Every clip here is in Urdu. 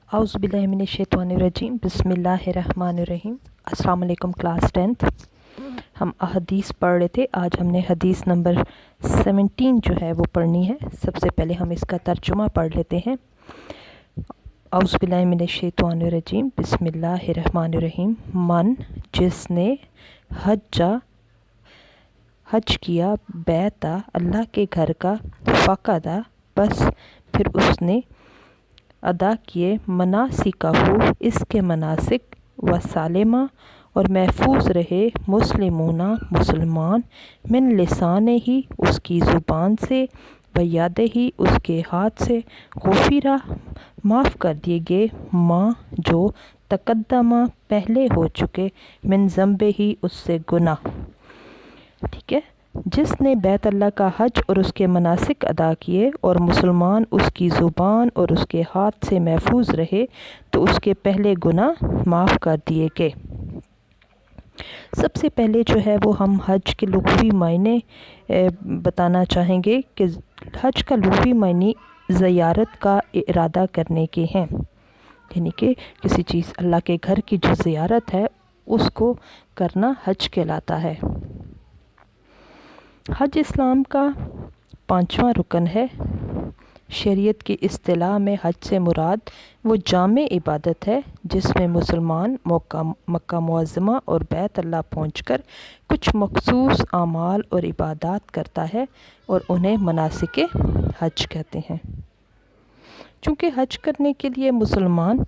اعوذ باللہ من الشیطان الرجیم بسم اللہ الرحمن الرحیم۔ السلام علیکم کلاس 10th۔ ہم احادیث پڑھ رہے تھے، آج ہم نے حدیث نمبر 17 جو ہے وہ پڑھنی ہے۔ سب سے پہلے ہم اس کا ترجمہ پڑھ لیتے ہیں۔ اعوذ باللہ من الشیطان الرجیم بسم اللہ الرحمن الرحیم۔ من جس نے حج کیا، بیتا اللہ کے گھر کا، فقدا بس پھر اس نے ادا کیے، مناسکہ اس کے مناسک، وسالمہ اور محفوظ رہے، مسلمون مسلمان، من لسانہ ہی اس کی زبان سے، ویدہ ہی اس کے ہاتھ سے، غفرہ معاف کر دیے گئے، ماں جو تقدمہ پہلے ہو چکے، من ذنبہ ہی اس سے گناہ۔ ٹھیک ہے، جس نے بیت اللہ کا حج اور اس کے مناسک ادا کیے اور مسلمان اس کی زبان اور اس کے ہاتھ سے محفوظ رہے تو اس کے پہلے گناہ معاف کر دیے گئے۔ سب سے پہلے جو ہے وہ ہم حج کے لغوی معنی بتانا چاہیں گے کہ حج کا لغوی معنی زیارت کا ارادہ کرنے کے ہیں، یعنی کہ کسی چیز اللہ کے گھر کی جو زیارت ہے اس کو کرنا حج کہلاتا ہے۔ حج اسلام کا 5واں رکن ہے۔ شریعت کی اصطلاح میں حج سے مراد وہ جامع عبادت ہے جس میں مسلمان مکہ معظمہ اور بیت اللہ پہنچ کر کچھ مخصوص اعمال اور عبادات کرتا ہے اور انہیں مناسک حج کہتے ہیں۔ چونکہ حج کرنے کے لیے مسلمان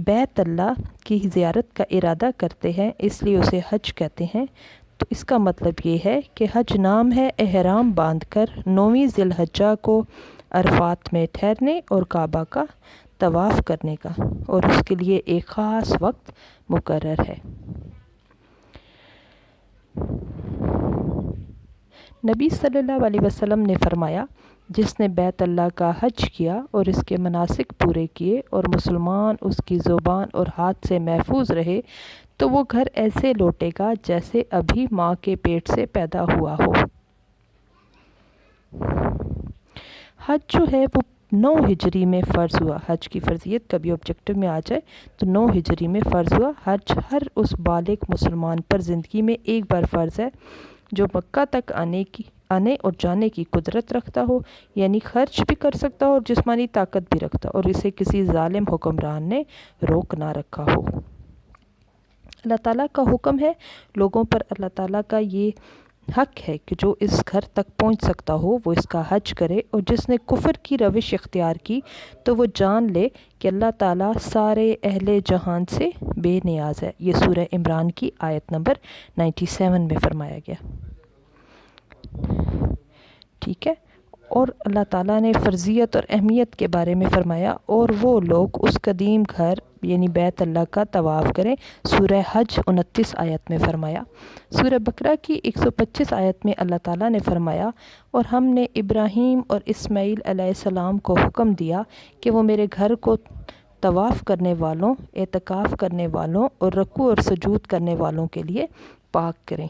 بیت اللہ کی زیارت کا ارادہ کرتے ہیں اس لیے اسے حج کہتے ہیں۔ تو اس کا مطلب یہ ہے کہ حج نام ہے احرام باندھ کر 9ویں ذی الحجہ کو عرفات میں ٹھہرنے اور کعبہ کا طواف کرنے کا، اور اس کے لیے ایک خاص وقت مقرر ہے۔ نبی صلی اللہ علیہ وسلم نے فرمایا، جس نے بیت اللہ کا حج کیا اور اس کے مناسک پورے کیے اور مسلمان اس کی زبان اور ہاتھ سے محفوظ رہے تو وہ گھر ایسے لوٹے گا جیسے ابھی ماں کے پیٹ سے پیدا ہوا ہو۔ حج جو ہے وہ 9 ہجری میں فرض ہوا۔ حج کی فرضیت کبھی آبجیکٹو میں آ جائے تو 9 ہجری میں فرض ہوا۔ حج ہر اس بالغ مسلمان پر زندگی میں ایک بار فرض ہے جو مکہ تک آنے اور جانے کی قدرت رکھتا ہو، یعنی خرچ بھی کر سکتا ہو اور جسمانی طاقت بھی رکھتا ہو، اور اسے کسی ظالم حکمران نے روک نہ رکھا ہو۔ اللہ تعالیٰ کا حکم ہے، لوگوں پر اللہ تعالیٰ کا یہ حق ہے کہ جو اس گھر تک پہنچ سکتا ہو وہ اس کا حج کرے، اور جس نے کفر کی روش اختیار کی تو وہ جان لے کہ اللہ تعالیٰ سارے اہل جہان سے بے نیاز ہے۔ یہ سورہ عمران کی آیت نمبر 97 میں فرمایا گیا۔ ٹھیک ہے، اور اللہ تعالیٰ نے فرضیت اور اہمیت کے بارے میں فرمایا، اور وہ لوگ اس قدیم گھر یعنی بیت اللہ کا طواف کریں، سورہ حج 29 آیت میں فرمایا۔ سورہ بقرہ کی 125 آیت میں اللہ تعالیٰ نے فرمایا، اور ہم نے ابراہیم اور اسماعیل علیہ السلام کو حکم دیا کہ وہ میرے گھر کو طواف کرنے والوں، اعتکاف کرنے والوں اور رکوع اور سجود کرنے والوں کے لیے پاک کریں۔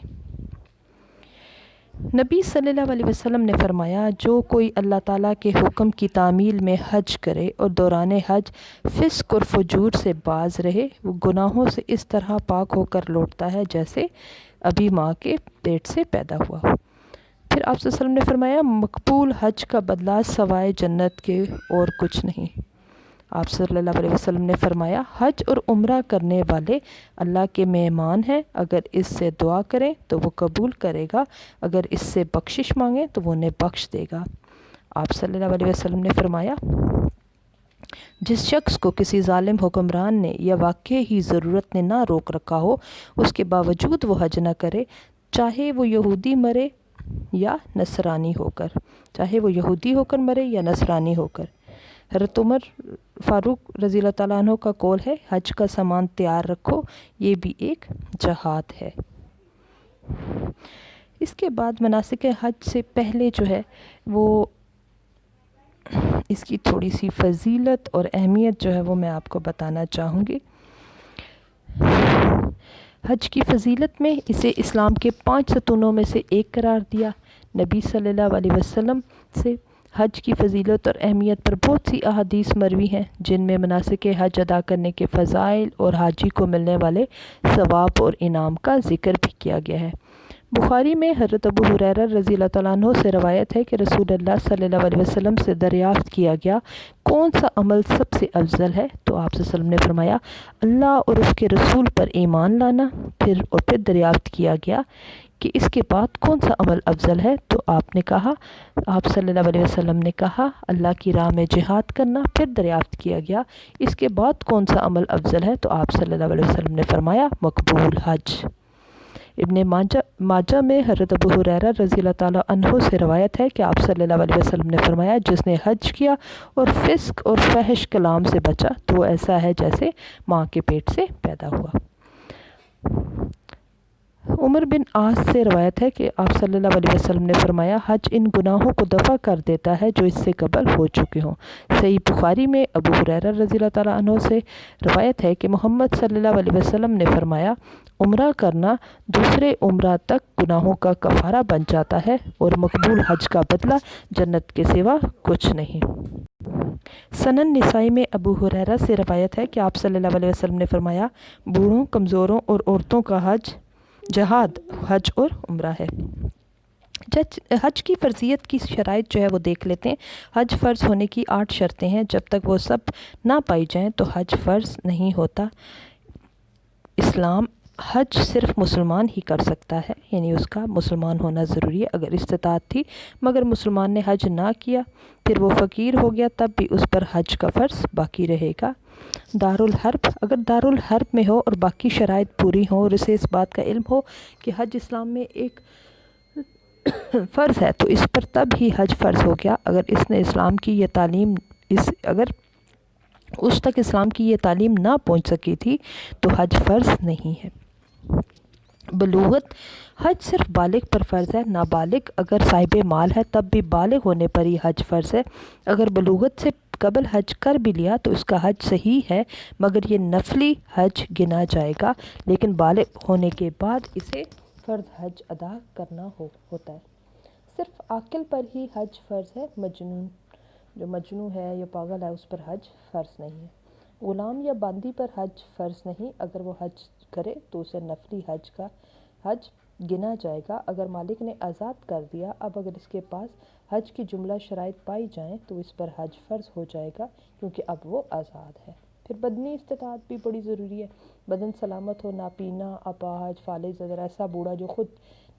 نبی صلی اللہ علیہ وسلم نے فرمایا، جو کوئی اللہ تعالیٰ کے حکم کی تعمیل میں حج کرے اور دوران حج فسق اور فجور سے باز رہے، وہ گناہوں سے اس طرح پاک ہو کر لوٹتا ہے جیسے ابھی ماں کے پیٹ سے پیدا ہوا ہو۔ پھر آپ صلی اللہ علیہ وسلم نے فرمایا، مقبول حج کا بدلہ سوائے جنت کے اور کچھ نہیں۔ آپ صلی اللہ علیہ وسلم نے فرمایا، حج اور عمرہ کرنے والے اللہ کے مہمان ہیں، اگر اس سے دعا کریں تو وہ قبول کرے گا، اگر اس سے بخشش مانگیں تو وہ انہیں بخش دے گا۔ آپ صلی اللہ علیہ وسلم نے فرمایا، جس شخص کو کسی ظالم حکمران نے یا واقع ہی ضرورت نے نہ روک رکھا ہو، اس کے باوجود وہ حج نہ کرے، چاہے وہ یہودی مرے یا نصرانی ہو کر، چاہے وہ یہودی ہو کر مرے یا نصرانی ہو کر۔ حضرت عمر فاروق رضی اللہ تعالیٰ عنہ کا قول ہے، حج کا سامان تیار رکھو، یہ بھی ایک جہاد ہے۔ اس کے بعد مناسک حج سے پہلے جو ہے وہ اس کی تھوڑی سی فضیلت اور اہمیت جو ہے وہ میں آپ کو بتانا چاہوں گی۔ حج کی فضیلت میں اسے اسلام کے 5 ستونوں میں سے ایک قرار دیا۔ نبی صلی اللہ علیہ وسلم سے حج کی فضیلت اور اہمیت پر بہت سی احادیث مروی ہیں، جن میں مناسک حج ادا کرنے کے فضائل اور حاجی کو ملنے والے ثواب اور انعام کا ذکر بھی کیا گیا ہے۔ بخاری میں حضرت ابو ہریرہ رضی اللہ تعالیٰ عنہ سے روایت ہے کہ رسول اللہ صلی اللہ علیہ وسلم سے دریافت کیا گیا، کون سا عمل سب سے افضل ہے؟ تو آپ صلی اللہ علیہ وسلم نے فرمایا، اللہ اور اس کے رسول پر ایمان لانا۔ پھر دریافت کیا گیا کہ اس کے بعد کون سا عمل افضل ہے؟ تو آپ صلی اللہ علیہ وسلم نے کہا، اللہ کی راہ میں جہاد کرنا۔ پھر دریافت کیا گیا، اس کے بعد کون سا عمل افضل ہے؟ تو آپ صلی اللہ علیہ وسلم نے فرمایا، مقبول حج۔ ابن ماجہ میں حضرت ابو ہریرہ رضی اللہ تعالیٰ عنہ سے روایت ہے کہ آپ صلی اللہ علیہ وسلم نے فرمایا، جس نے حج کیا اور فسق اور فحش کلام سے بچا تو وہ ایسا ہے جیسے ماں کے پیٹ سے پیدا ہوا۔ عمر بن عاص سے روایت ہے کہ آپ صلی اللہ علیہ وسلم نے فرمایا، حج ان گناہوں کو دفع کر دیتا ہے جو اس سے قبل ہو چکے ہوں۔ صحیح بخاری میں ابو ہریرہ رضی اللہ تعالیٰ عنہ سے روایت ہے کہ محمد صلی اللہ علیہ وسلم نے فرمایا، عمرہ کرنا دوسرے عمرہ تک گناہوں کا کفارہ بن جاتا ہے اور مقبول حج کا بدلہ جنت کے سوا کچھ نہیں۔ سنن نسائی میں ابو ہریرہ سے روایت ہے کہ آپ صلی اللہ علیہ وسلم نے فرمایا، بوڑھوں، کمزوروں اور عورتوں کا جہاد حج اور عمرہ ہے۔ حج کی فرضیت کی شرائط جو ہے وہ دیکھ لیتے ہیں۔ حج فرض ہونے کی 8 شرطیں ہیں، جب تک وہ سب نہ پائی جائیں تو حج فرض نہیں ہوتا۔ اسلام حج صرف مسلمان ہی کر سکتا ہے، یعنی اس کا مسلمان ہونا ضروری ہے۔ اگر استطاعت تھی مگر مسلمان نے حج نہ کیا، پھر وہ فقیر ہو گیا، تب بھی اس پر حج کا فرض باقی رہے گا۔ دارالحرب، اگر دارالحرب میں ہو اور باقی شرائط پوری ہوں اور اسے اس بات کا علم ہو کہ حج اسلام میں ایک فرض ہے تو اس پر تب ہی حج فرض ہو گیا۔ اگر اس نے اسلام کی یہ تعلیم اگر اس تک اسلام کی یہ تعلیم نہ پہنچ سکی تھی تو حج فرض نہیں ہے۔ بلوغت، حج صرف بالغ پر فرض ہے، نابالغ اگر صاحب مال ہے تب بھی بالغ ہونے پر ہی حج فرض ہے۔ اگر بلوغت سے قبل حج کر بھی لیا تو اس کا حج صحیح ہے مگر یہ نفلی حج گنا جائے گا، لیکن بالغ ہونے کے بعد اسے فرض حج ادا کرنا ہوتا ہے۔ صرف عاقل پر ہی حج فرض ہے، جو مجنون ہے یا پاگل ہے اس پر حج فرض نہیں ہے۔ غلام یا باندی پر حج فرض نہیں، اگر وہ حج کرے تو اسے نفلی حج کا حج گنا جائے گا۔ اگر مالک نے آزاد کر دیا، اب اگر اس کے پاس حج کی جملہ شرائط پائی جائیں تو اس پر حج فرض ہو جائے گا کیونکہ اب وہ آزاد ہے۔ پھر بدنی استطاعت بھی بڑی ضروری ہے۔ بدن سلامت ہو، ناپینا، اپاہج، فالج اگر ایسا بوڑھا جو خود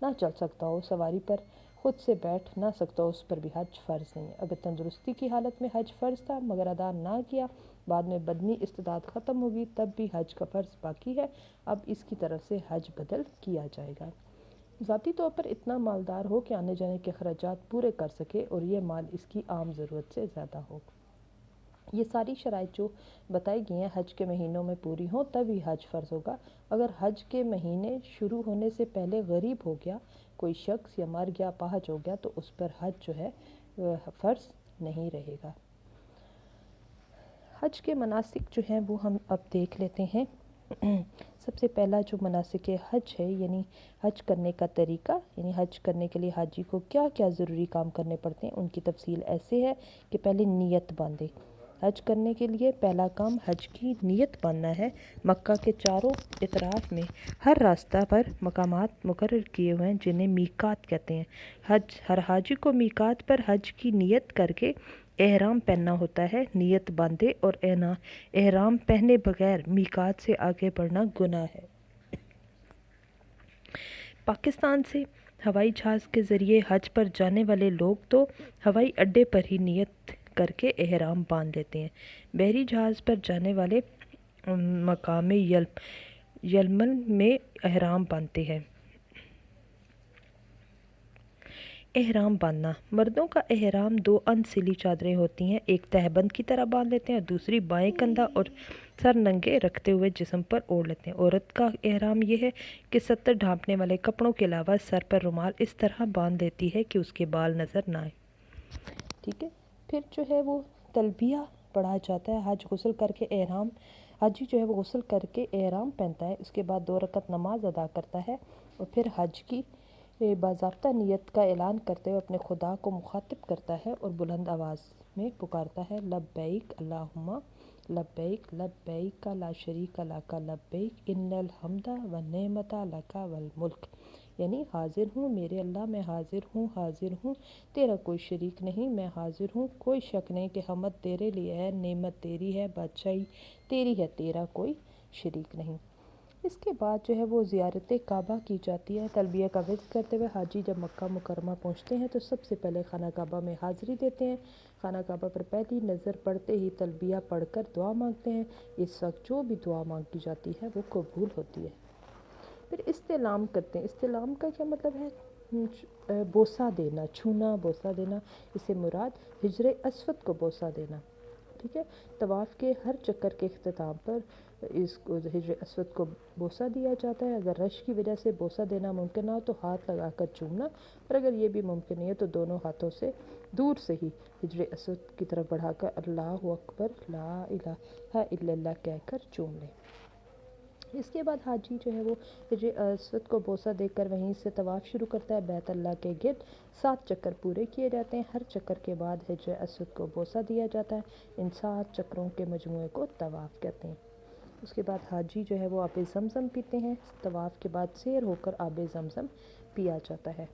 نہ چل سکتا ہو، سواری پر خود سے بیٹھ نہ سکتا ہو، اس پر بھی حج فرض نہیں ہے۔ اگر تندرستی کی حالت میں حج فرض تھا مگر ادا نہ کیا، بعد میں بدنی استطاعت ختم ہوگی، تب بھی حج کا فرض باقی ہے، اب اس کی طرف سے حج بدل کیا جائے گا۔ ذاتی طور پر اتنا مالدار ہو کہ آنے جانے کے اخراجات پورے کر سکے اور یہ مال اس کی عام ضرورت سے زیادہ ہو۔ یہ ساری شرائط جو بتائی گئی ہیں حج کے مہینوں میں پوری ہوں تب ہی حج فرض ہوگا۔ اگر حج کے مہینے شروع ہونے سے پہلے غریب ہو گیا، کوئی شخص یا مر گیا، اپاہج ہو گیا تو اس پر حج جو ہے فرض نہیں رہے گا۔ حج کے مناسک جو ہیں وہ ہم اب دیکھ لیتے ہیں۔ سب سے پہلا جو مناسک حج ہے یعنی حج کرنے کا طریقہ، یعنی حج کرنے کے لیے حاجی کو کیا کیا ضروری کام کرنے پڑتے ہیں، ان کی تفصیل ایسے ہے کہ پہلے نیت باندھے۔ حج کرنے کے لیے پہلا کام حج کی نیت باندھنا ہے۔ مکہ کے چاروں اطراف میں ہر راستہ پر مقامات مقرر کیے ہوئے ہیں جنہیں میقات کہتے ہیں۔ ہر حاجی کو میقات پر حج کی نیت کر کے احرام پہننا ہوتا ہے۔ نیت باندھے اور احرام پہنے بغیر میقات سے آگے بڑھنا گناہ ہے۔ پاکستان سے ہوائی جہاز کے ذریعے حج پر جانے والے لوگ تو ہوائی اڈے پر ہی نیت کر کے احرام باندھ لیتے ہیں۔ بحری جہاز پر جانے والے مقام یلمل میں احرام باندھتے ہیں۔ احرام باندھنا، مردوں کا احرام 2 انسلی چادریں ہوتی ہیں، ایک تہبند کی طرح باندھ لیتے ہیں اور دوسری بائیں کندھا اور سر ننگے رکھتے ہوئے جسم پر اوڑھ لیتے ہیں۔ عورت کا احرام یہ ہے کہ 70 ڈھانپنے والے کپڑوں کے علاوہ سر پر رومال اس طرح باندھ لیتی ہے کہ اس کے بال نظر نہ آئیں۔ ٹھیک ہے، پھر جو ہے وہ تلبیہ پڑھا جاتا ہے۔ حاجی جو ہے وہ غسل کر کے احرام پہنتا ہے، اس کے بعد 2 رکعت نماز ادا کرتا ہے اور پھر حج کی باضابطہ نیت کا اعلان کرتے ہوئے اپنے خدا کو مخاطب کرتا ہے اور بلند آواز میں پکارتا ہے، لبیک اللہم لبیک لبیک لا شریک لک لبیک ان الحمد والنعمت لک والملک، یعنی حاضر ہوں میرے اللہ، میں حاضر ہوں تیرا کوئی شریک نہیں، میں حاضر ہوں، کوئی شک نہیں کہ حمد تیرے لیے ہے، نعمت تیری ہے، بادشاہی تیری ہے، تیرا کوئی شریک نہیں۔ اس کے بعد جو ہے وہ زیارت کعبہ کی جاتی ہے۔ تلبیہ کا وزن کرتے ہوئے حاجی جب مکہ مکرمہ پہنچتے ہیں تو سب سے پہلے خانہ کعبہ میں حاضری دیتے ہیں۔ خانہ کعبہ پر پہلی نظر پڑتے ہی تلبیہ پڑھ کر دعا مانگتے ہیں۔ اس وقت جو بھی دعا مانگی جاتی ہے وہ قبول ہوتی ہے۔ پھر استلام کرتے ہیں۔ استلام کا کیا مطلب ہے؟ بوسہ دینا، چھونا، بوسہ دینا۔ اس سے مراد حجر اسود کو بوسہ دینا، ٹھیک ہے۔ طواف کے ہر چکر کے اختتام پر اس کو حجر اسود کو بوسہ دیا جاتا ہے۔ اگر رش کی وجہ سے بوسہ دینا ممکن نہ ہو تو ہاتھ لگا کر چومنا، اور اگر یہ بھی ممکن نہیں ہے تو دونوں ہاتھوں سے دور سے ہی حجر اسود کی طرف بڑھا کر اللہ اکبر لا الہ الا اللہ کہہ کر چوم لیں۔ اس کے بعد حاجی جو ہے وہ حجر اسود کو بوسہ دے کر وہیں سے طواف شروع کرتا ہے۔ بیت اللہ کے گرد 7 چکر پورے کیے جاتے ہیں۔ ہر چکر کے بعد حجر اسود کو بوسہ دیا جاتا ہے۔ ان 7 چکروں کے مجموعے کو طواف کہتے ہیں۔ اس کے بعد حاجی جو ہے وہ آب زمزم پیتے ہیں۔ طواف کے بعد سیر ہو کر آب زمزم پیا جاتا ہے۔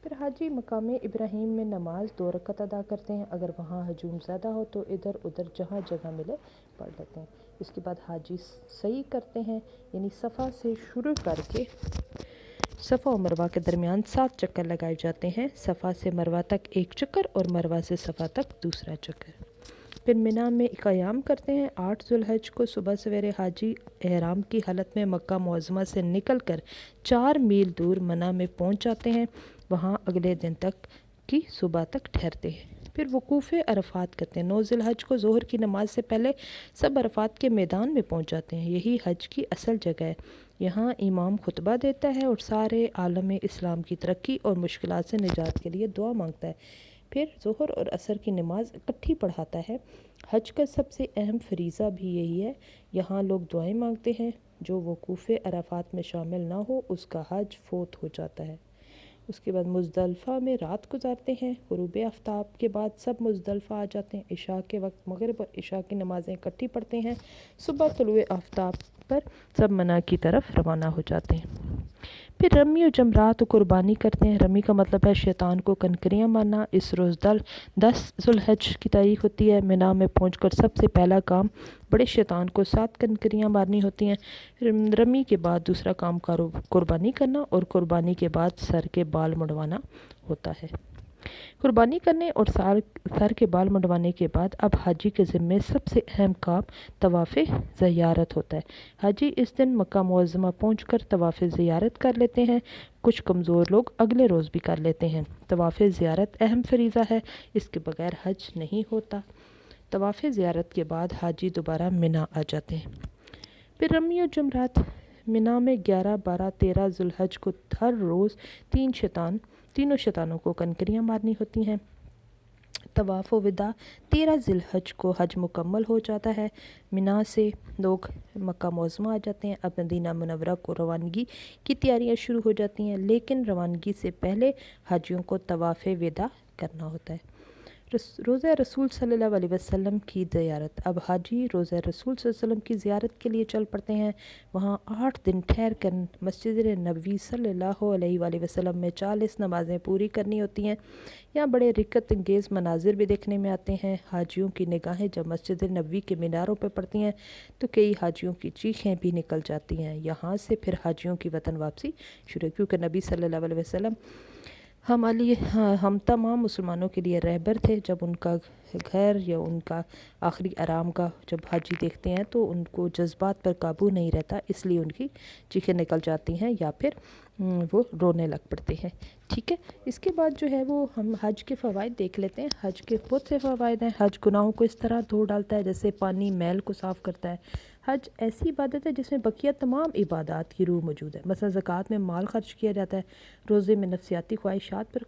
پھر حاجی مقام ابراہیم میں نماز 2 رکعت ادا کرتے ہیں۔ اگر وہاں ہجوم زیادہ ہو تو ادھر ادھر جہاں جگہ ملے پڑھ لیتے ہیں۔ اس کے بعد حاجی سعی کرتے ہیں، یعنی صفا سے شروع کر کے صفا و مروہ کے درمیان 7 چکر لگائے جاتے ہیں۔ صفا سے مروہ تک 1 چکر اور مروہ سے صفا تک دوسرا چکر۔ پھر منی میں قیام کرتے ہیں۔ 8 ذو الحج کو صبح سویرے حاجی احرام کی حالت میں مکہ معظمہ سے نکل کر 4 میل دور منی میں پہنچ جاتے ہیں۔ وہاں اگلے دن تک کی صبح تک ٹھہرتے ہیں۔ پھر وقوف عرفات کرتے ہیں۔ 9 ذی الحج کو ظہر کی نماز سے پہلے سب عرفات کے میدان میں پہنچ جاتے ہیں۔ یہی حج کی اصل جگہ ہے۔ یہاں امام خطبہ دیتا ہے اور سارے عالم اسلام کی ترقی اور مشکلات سے نجات کے لیے دعا مانگتا ہے۔ پھر ظہر اور عصر کی نماز اکٹھی پڑھاتا ہے۔ حج کا سب سے اہم فریضہ بھی یہی ہے۔ یہاں لوگ دعائیں مانگتے ہیں۔ جو وقوف عرفات میں شامل نہ ہو اس کا حج فوت ہو جاتا ہے۔ اس کے بعد مزدلفہ میں رات گزارتے ہیں۔ غروب آفتاب کے بعد سب مزدلفہ آ جاتے ہیں۔ عشاء کے وقت مغرب اور عشاء کی نمازیں اکٹھی پڑھتے ہیں۔ صبح طلوع آفتاب پر سب منی کی طرف روانہ ہو جاتے ہیں۔ پھر رمی و جمرات و قربانی کرتے ہیں۔ رمی کا مطلب ہے شیطان کو کنکریاں مارنا۔ اس روز 10 ذو الحج کی تاریخ ہوتی ہے۔ منی میں پہنچ کر سب سے پہلا کام بڑے شیطان کو 7 کنکریاں مارنی ہوتی ہیں۔ رمی کے بعد دوسرا کام قربانی کرنا، اور قربانی کے بعد سر کے بال منڈوانا ہوتا ہے۔ قربانی کرنے اور سر کے بال منڈوانے کے بعد اب حاجی کے ذمے سب سے اہم کام طواف زیارت ہوتا ہے۔ حاجی اس دن مکہ معظمہ پہنچ کر طواف زیارت کر لیتے ہیں۔ کچھ کمزور لوگ اگلے روز بھی کر لیتے ہیں۔ طواف زیارت اہم فریضہ ہے، اس کے بغیر حج نہیں ہوتا۔ طواف زیارت کے بعد حاجی دوبارہ منی آ جاتے ہیں۔ پھر رمی و جمرات۔ منی میں 11، 12، 13 ذو الحج کو ہر روز تینوں شیطانوں کو کنکریاں مارنی ہوتی ہیں۔ طواف و وداع۔ 13 ذی الحج کو حج مکمل ہو جاتا ہے۔ منی سے لوگ مکہ معظمہ آ جاتے ہیں۔ اب مدینہ منورہ کو روانگی کی تیاریاں شروع ہو جاتی ہیں، لیکن روانگی سے پہلے حاجیوں کو طواف وداع کرنا ہوتا ہے۔ روضہ رسول صلی اللہ علیہ وسلم کی زیارت۔ اب حاجی روضہ رسول صلی اللہ علیہ وسلم کی زیارت کے لیے چل پڑتے ہیں۔ وہاں 8 دن ٹھہر کر مسجد نبوی صلی اللہ علیہ وآلہ وسلم میں 40 نمازیں پوری کرنی ہوتی ہیں۔ یہاں بڑے رکت انگیز مناظر بھی دیکھنے میں آتے ہیں۔ حاجیوں کی نگاہیں جب مسجد نبوی کے میناروں پر پڑتی ہیں تو کئی حاجیوں کی چیخیں بھی نکل جاتی ہیں۔ یہاں سے پھر حاجیوں کی وطن واپسی شروع، کیونکہ نبی صلی اللہ علیہ وسلم ہم تمام مسلمانوں کے لیے رہبر تھے۔ جب ان کا گھر یا ان کا آخری آرام گاہ جب حاجی دیکھتے ہیں تو ان کو جذبات پر قابو نہیں رہتا، اس لیے ان کی چیخیں نکل جاتی ہیں یا پھر وہ رونے لگ پڑتے ہیں، ٹھیک ہے۔ اس کے بعد جو ہے وہ ہم حج کے فوائد دیکھ لیتے ہیں۔ حج کے بہت سے فوائد ہیں۔ حج گناہوں کو اس طرح دھو ڈالتا ہے جیسے پانی میل کو صاف کرتا ہے۔ حج ایسی عبادت ہے جس میں بقیہ تمام عبادات کی روح موجود ہے۔ مثلا زکوٰۃ میں مال خرچ کیا جاتا ہے، روزے میں نفسیاتی خواہشات پر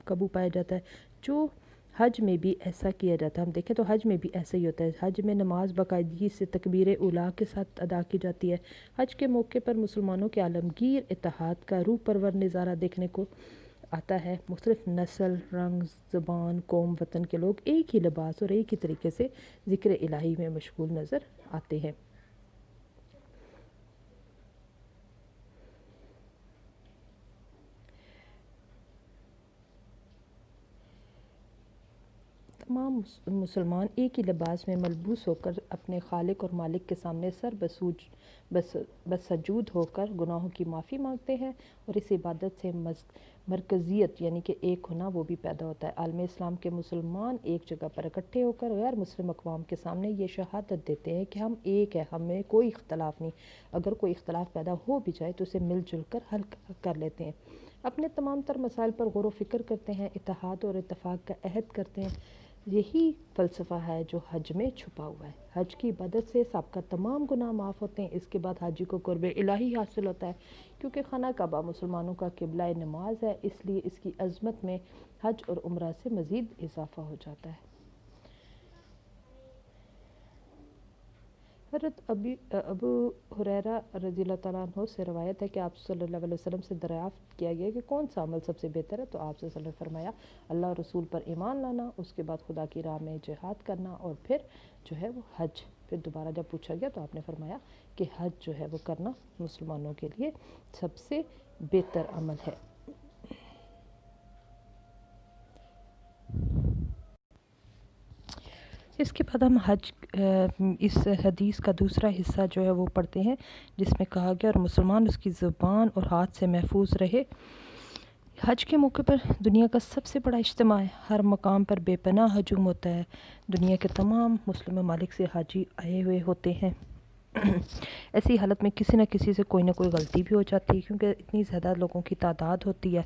قابو پایا جاتا ہے۔ جو حج میں بھی ایسا کیا جاتا ہے. ہم دیکھیں تو حج میں بھی ایسا ہی ہوتا ہے. حج میں نماز باقاعدگی سے تکبیر اولیٰ کے ساتھ ادا کی جاتی ہے. حج کے موقع پر مسلمانوں کے عالمگیر اتحاد کا روح پرور نظارہ دیکھنے کو آتا ہے. مختلف نسل، رنگ، زبان، قوم، وطن کے لوگ ایک ہی لباس اور ایک ہی طریقے سے ذکر الہی میں مشغول نظر آتے ہیں. تمام مسلمان ایک ہی لباس میں ملبوس ہو کر اپنے خالق اور مالک کے سامنے بسجود ہو کر گناہوں کی معافی مانگتے ہیں، اور اس عبادت سے مرکزیت یعنی کہ ایک ہونا وہ بھی پیدا ہوتا ہے. عالم اسلام کے مسلمان ایک جگہ پر اکٹھے ہو کر غیر مسلم اقوام کے سامنے یہ شہادت دیتے ہیں کہ ہم ایک ہیں، ہمیں کوئی اختلاف نہیں. اگر کوئی اختلاف پیدا ہو بھی جائے تو اسے مل جل کر حل کر لیتے ہیں. اپنے تمام تر مسائل پر غور و فکر کرتے ہیں، اتحاد اور اتفاق کا عہد کرتے ہیں. یہی فلسفہ ہے جو حج میں چھپا ہوا ہے. حج کی عبادت سے سابقہ تمام گناہ معاف ہوتے ہیں. اس کے بعد حاجی کو قرب الہی حاصل ہوتا ہے، کیونکہ خانہ کعبہ مسلمانوں کا قبلہ نماز ہے، اس لیے اس کی عظمت میں حج اور عمرہ سے مزید اضافہ ہو جاتا ہے. حضرت ابو ہریرہ رضی اللہ تعالیٰ عنہ سے روایت ہے کہ آپ صلی اللہ علیہ وسلم سے دریافت کیا گیا کہ کون سا عمل سب سے بہتر ہے، تو آپ صلی اللہ علیہ وسلم نے فرمایا اللہ اور رسول پر ایمان لانا، اس کے بعد خدا کی راہ میں جہاد کرنا، اور پھر جو ہے وہ حج. پھر دوبارہ جب پوچھا گیا تو آپ نے فرمایا کہ حج جو ہے وہ کرنا مسلمانوں کے لیے سب سے بہتر عمل ہے. اس کے بعد ہم اس حدیث کا دوسرا حصہ جو ہے وہ پڑھتے ہیں، جس میں کہا گیا اور مسلمان اس کی زبان اور ہاتھ سے محفوظ رہے. حج کے موقع پر دنیا کا سب سے بڑا اجتماع ہے. ہر مقام پر بے پناہ ہجوم ہوتا ہے. دنیا کے تمام مسلم ممالک سے حاجی آئے ہوئے ہوتے ہیں. ایسی حالت میں کسی نہ کسی سے کوئی نہ کوئی غلطی بھی ہو جاتی ہے، کیونکہ اتنی زیادہ لوگوں کی تعداد ہوتی ہے.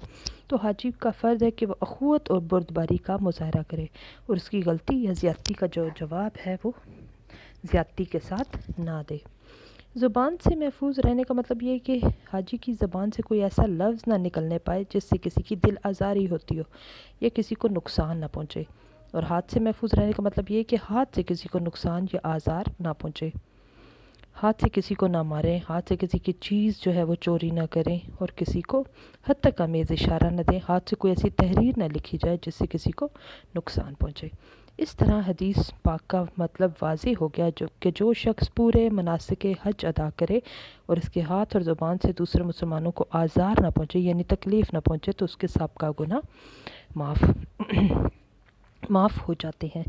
تو حاجی کا فرض ہے کہ وہ اخوت اور بردباری کا مظاہرہ کرے، اور اس کی غلطی یا زیادتی کا جو جواب ہے وہ زیادتی کے ساتھ نہ دے. زبان سے محفوظ رہنے کا مطلب یہ ہے کہ حاجی کی زبان سے کوئی ایسا لفظ نہ نکلنے پائے جس سے کسی کی دل آزاری ہوتی ہو یا کسی کو نقصان نہ پہنچے. اور ہاتھ سے محفوظ رہنے کا مطلب یہ ہے کہ ہاتھ سے کسی کو نقصان یا آزار نہ پہنچے. ہاتھ سے کسی کو نہ ماریں، ہاتھ سے کسی کی چیز جو ہے وہ چوری نہ کریں، اور کسی کو حد تک آمیز اشارہ نہ دیں. ہاتھ سے کوئی ایسی تحریر نہ لکھی جائے جس سے کسی کو نقصان پہنچے. اس طرح حدیث پاک کا مطلب واضح ہو گیا کہ جو شخص پورے مناسک حج ادا کرے اور اس کے ہاتھ اور زبان سے دوسرے مسلمانوں کو آزار نہ پہنچے یعنی تکلیف نہ پہنچے، تو اس کے سابقہ گناہ معاف ہو جاتے ہیں.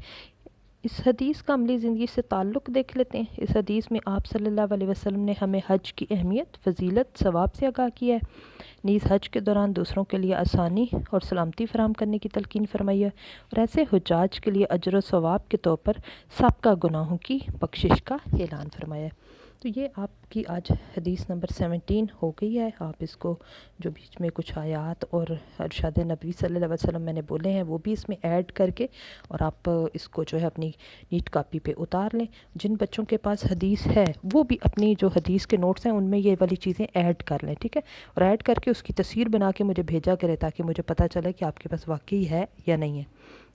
اس حدیث کا عملی زندگی سے تعلق دیکھ لیتے ہیں. اس حدیث میں آپ صلی اللہ علیہ وسلم نے ہمیں حج کی اہمیت، فضیلت، ثواب سے آگاہ کیا ہے. نیز حج کے دوران دوسروں کے لیے آسانی اور سلامتی فراہم کرنے کی تلقین فرمائی ہے، اور ایسے حجاج کے لیے اجر و ثواب کے طور پر سابقہ گناہوں کی بخشش کا اعلان فرمایا ہے. تو یہ آپ کی آج حدیث نمبر 17 ہو گئی ہے. آپ اس کو جو بیچ میں کچھ آیات اور ارشاد نبی صلی اللہ علیہ وسلم میں نے بولے ہیں وہ بھی اس میں ایڈ کر کے، اور آپ اس کو جو ہے اپنی نیٹ کاپی پہ اتار لیں. جن بچوں کے پاس حدیث ہے وہ بھی اپنی جو حدیث کے نوٹس ہیں ان میں یہ والی چیزیں ایڈ کر لیں، ٹھیک ہے، اور ایڈ کر کے اس کی تصویر بنا کے مجھے بھیجا کرے تاکہ مجھے پتہ چلے کہ آپ کے پاس واقعی ہے یا نہیں ہے.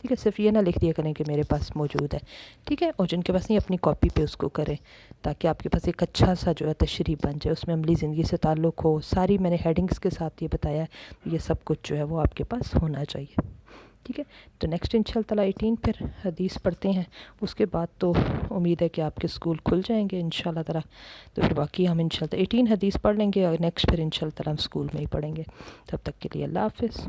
ٹھیک ہے، صرف یہ نہ لکھ دیا کریں کہ میرے پاس موجود ہے. ٹھیک ہے، اور جن کے پاس نہیں اپنی کاپی پہ اس کو کریں تاکہ آپ کے پاس ایک اچھا سا جو ہے تشریح بن جائے، اس میں عملی زندگی سے تعلق ہو. ساری میں نے ہیڈنگز کے ساتھ یہ بتایا ہے، یہ سب کچھ جو ہے وہ آپ کے پاس ہونا چاہیے. ٹھیک ہے، تو نیکسٹ انشاءاللہ تعالیٰ 18 پھر حدیث پڑھتے ہیں. اس کے بعد تو امید ہے کہ آپ کے اسکول کھل جائیں گے انشاءاللہ تعالیٰ. تو پھر باقی ہم انشاءاللہ 18 حدیث پڑھ لیں گے، اور نیکسٹ پھر انشاءاللہ تعالیٰ ہم اسکول میں ہی پڑھیں گے. تب تک کے لیے اللہ حافظ.